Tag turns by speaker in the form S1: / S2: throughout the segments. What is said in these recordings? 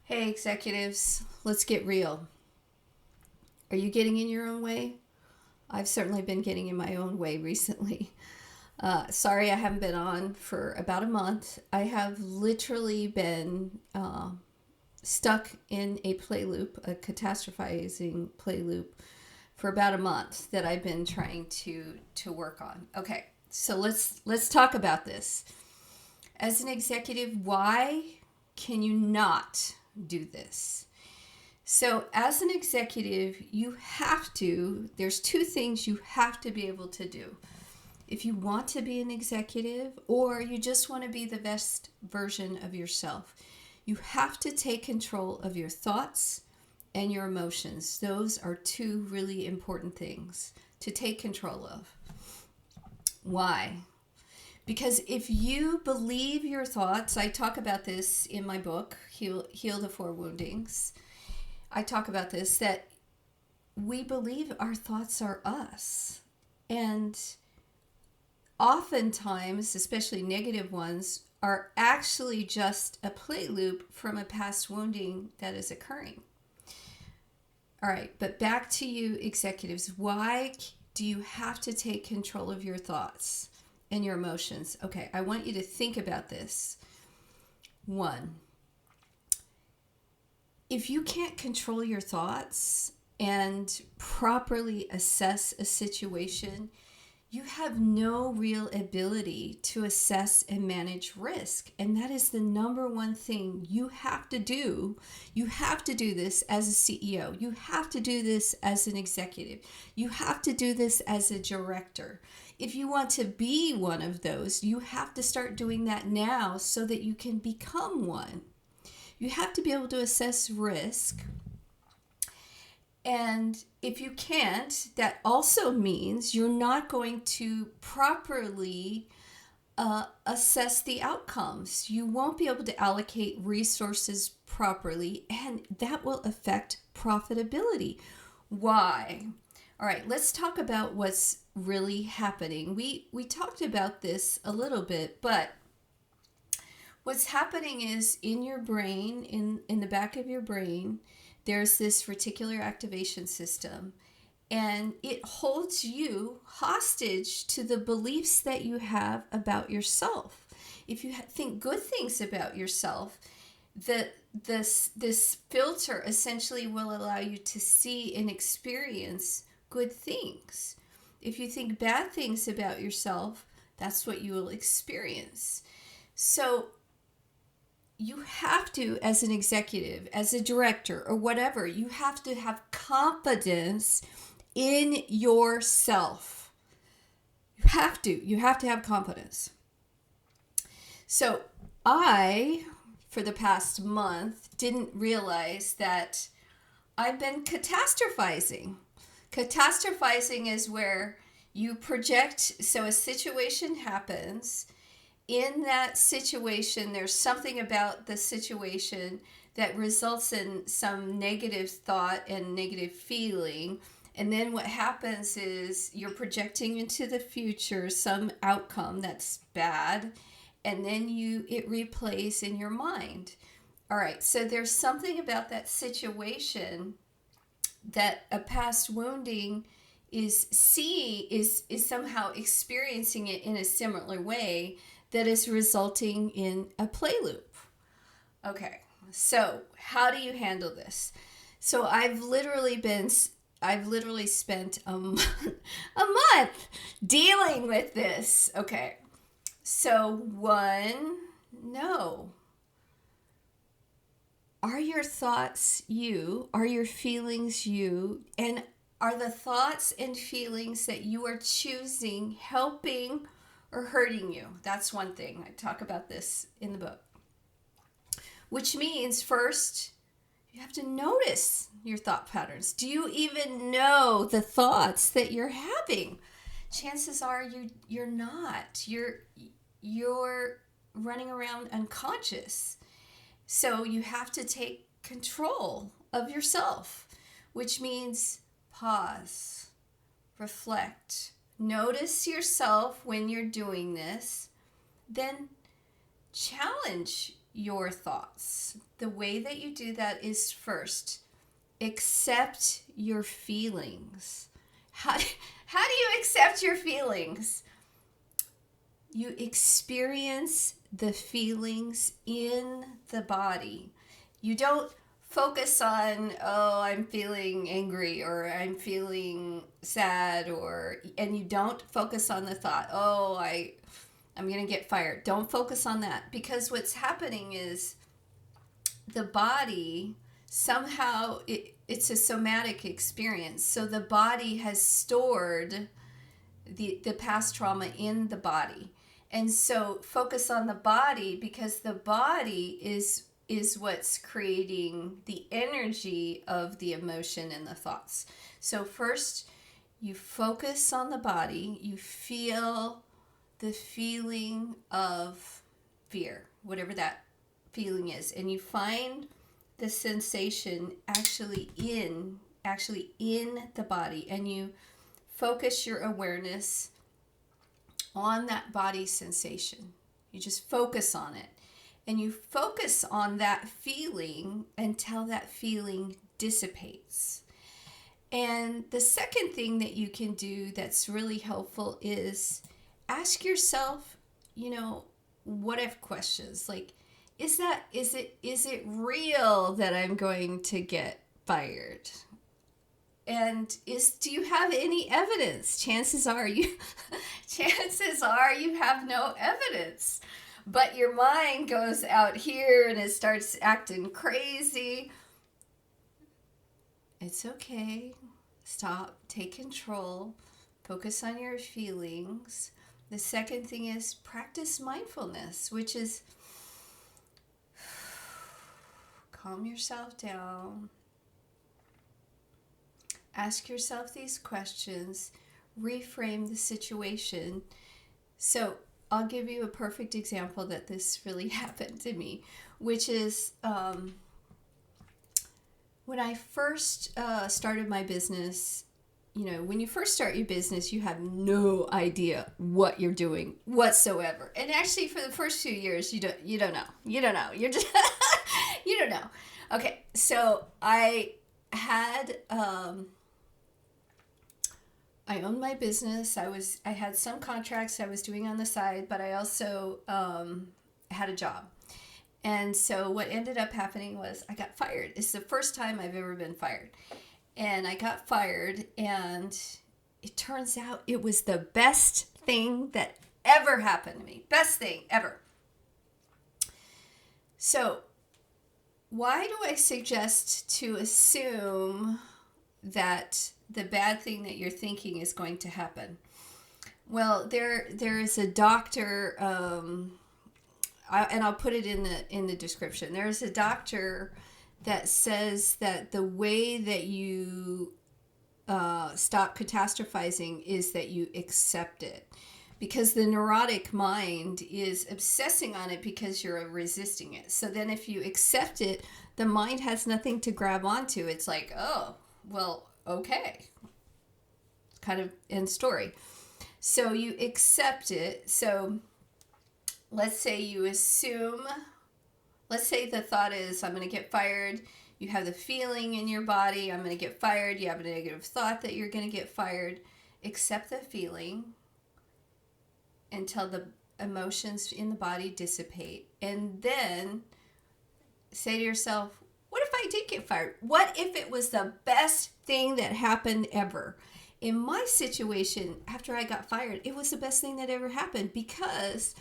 S1: Hey, executives, let's get real. Are you getting in your own way? I've certainly been getting in my own way recently. Sorry, I haven't been on for about a month. I have literally been stuck in a play loop, a catastrophizing play loop, for about a month that I've been trying to work on. Okay, so let's talk about this. As an executive, why can you not do this? So, as an executive, there's two things you have to be able to do. If you want to be an executive or you just want to be the best version of yourself, you have to take control of your thoughts and your emotions. Those are two really important things to take control of. Why? Because if you believe your thoughts, I talk about this in my book, Heal the Four Woundings. I talk about this, that we believe our thoughts are us. And oftentimes, especially negative ones, are actually just a play loop from a past wounding that is occurring. All right, but back to you, executives. Why do you have to take control of your thoughts and your emotions? Okay, I want you to think about this. One, if you can't control your thoughts and properly assess a situation, you have no real ability to assess and manage risk. And that is the number one thing you have to do. You have to do this as a CEO. You have to do this as an executive. You have to do this as a director. If you want to be one of those, you have to start doing that now so that you can become one. You have to be able to assess risk. And if you can't, that also means you're not going to properly assess the outcomes. You won't be able to allocate resources properly, and that will affect profitability. Why? All right, let's talk about what's really happening. We talked about this a little bit, but what's happening is in your brain, in the back of your brain, there's this reticular activation system, and it holds you hostage to the beliefs that you have about yourself. If you think good things about yourself, this filter essentially will allow you to see and experience good things. If you think bad things about yourself, that's what you will experience. So you have to, as an executive, as a director, or whatever, you have to have confidence in yourself. You have to have confidence. So I, for the past month, didn't realize that I've been catastrophizing. Catastrophizing is where you project, so a situation happens. In that situation, there's something about the situation that results in some negative thought and negative feeling. And then what happens is you're projecting into the future some outcome that's bad, and then it replays in your mind. All right, so there's something about that situation that a past wounding is somehow experiencing it in a similar way that is resulting in a play loop. Okay, so how do you handle this? So I've literally spent a month dealing with this. Okay, so one, no. Are your thoughts you? Are your feelings you? And are the thoughts and feelings that you are choosing helping or hurting you? That's one thing. I talk about this in the book. Which means, first, you have to notice your thought patterns. Do you even know the thoughts that you're having? Chances are you're not. You're running around unconscious. So you have to take control of yourself, which means pause, reflect, notice yourself when you're doing this, then challenge your thoughts. The way that you do that is first, accept your feelings. How do you accept your feelings? You experience the feelings in the body. You don't focus on, oh, I'm feeling angry or I'm feeling sad, and you don't focus on the thought, oh, I'm going to get fired. Don't focus on that, because what's happening is the body somehow, it's a somatic experience. So the body has stored the past trauma in the body. And so focus on the body, because the body is what's creating the energy of the emotion and the thoughts. So first, you focus on the body. You feel the feeling of fear, whatever that feeling is, and you find the sensation actually in the body, and you focus your awareness on that body sensation. You just focus on it, and you focus on that feeling until that feeling dissipates. And the second thing that you can do that's really helpful is ask yourself, what if questions, like, is it real that I'm going to get fired? And do you have any evidence? Chances are you have no evidence. But your mind goes out here and it starts acting crazy. It's okay. Stop, take control, focus on your feelings. The second thing is practice mindfulness, which is calm yourself down. Ask yourself these questions. Reframe the situation. So I'll give you a perfect example that this really happened to me, which is when I first started my business. When you first start your business, you have no idea what you're doing whatsoever. And actually, for the first few years, you don't know. You're just you don't know. Okay, so I had I owned my business. I had some contracts I was doing on the side, but I also had a job. And so what ended up happening was I got fired. It's the first time I've ever been fired. And I got fired, and it turns out it was the best thing that ever happened to me. Best thing ever. So why do I suggest to assume that the bad thing that you're thinking is going to happen? Well, there is a doctor, and I'll put it in the description. There's a doctor that says that the way that you stop catastrophizing is that you accept it, because the neurotic mind is obsessing on it because you're resisting it. So then if you accept it, the mind has nothing to grab onto. It's like, oh, well, okay. Kind of end story. So you accept it. So let's say the thought is, I'm going to get fired. You have the feeling in your body, I'm going to get fired. You have a negative thought that you're going to get fired. Accept the feeling until the emotions in the body dissipate. And then say to yourself, what if I did get fired? What if it was the best thing that happened ever? In my situation, after I got fired, it was the best thing that ever happened, because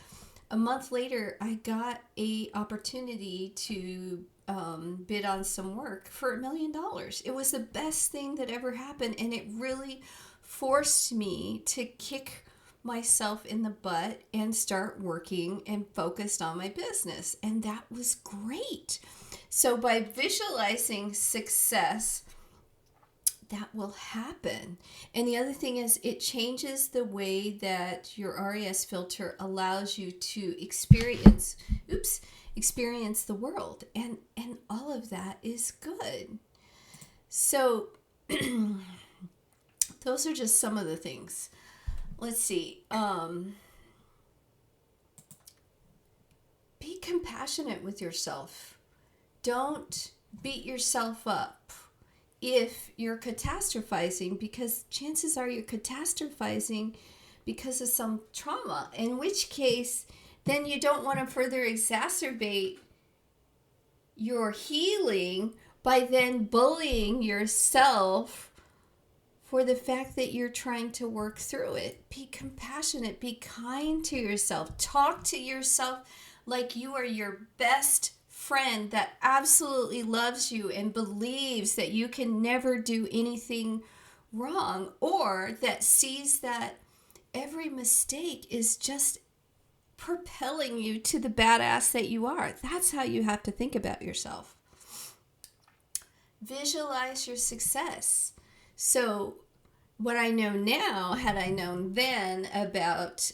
S1: a month later, I got a opportunity to bid on some work for $1 million. It was the best thing that ever happened, and it really forced me to kick myself in the butt and start working and focused on my business, and that was great. So by visualizing success, that will happen. And the other thing is, it changes the way that your RAS filter allows you to experience the world, and all of that is good. So those are just some of the things. Let's see. be compassionate with yourself. Don't beat yourself up if you're catastrophizing, because chances are you're catastrophizing because of some trauma, in which case then you don't want to further exacerbate your healing by then bullying yourself for the fact that you're trying to work through it. Be compassionate, be kind to yourself, talk to yourself like you are your best friend that absolutely loves you and believes that you can never do anything wrong, or that sees that every mistake is just propelling you to the badass that you are. That's how you have to think about yourself. Visualize your success. So what I know now, had I known then about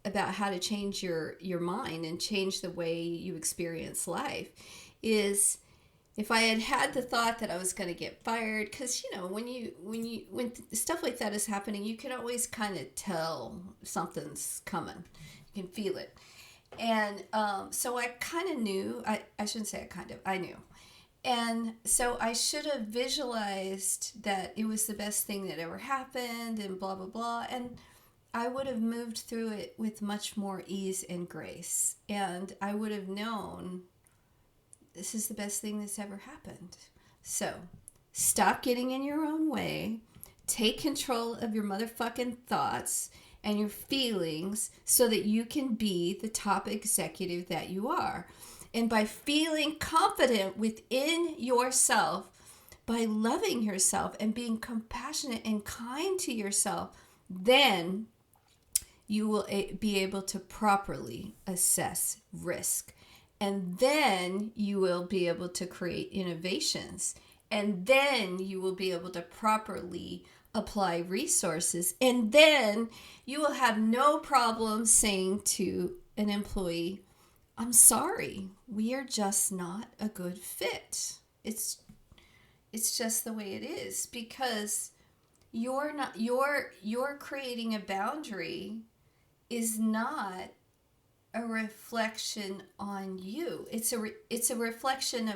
S1: how to change your mind and change the way you experience life, is if I had the thought that I was going to get fired, because when stuff like that is happening, you can always kind of tell something's coming. You can feel it. And so I kind of knew. I shouldn't say I knew. And so I should have visualized that it was the best thing that ever happened and blah, blah, blah. And I would have moved through it with much more ease and grace. And I would have known this is the best thing that's ever happened. So stop getting in your own way. Take control of your motherfucking thoughts and your feelings so that you can be the top executive that you are. And by feeling confident within yourself, by loving yourself and being compassionate and kind to yourself, then you will be able to properly assess risk. And then you will be able to create innovations. And then you will be able to properly apply resources. And then you will have no problem saying to an employee, I'm sorry, we are just not a good fit. It's just the way it is, because you're creating a boundary is not a reflection on you. It's a reflection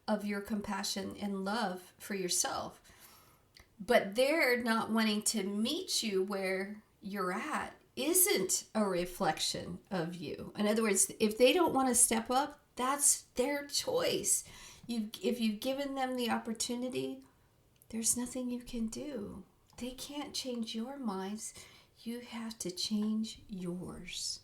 S1: of your compassion and love for yourself. But they're not wanting to meet you where you're at isn't a reflection of you. In other words, if they don't want to step up, that's their choice. If you've given them the opportunity, there's nothing you can do. They can't change your minds. You have to change yours.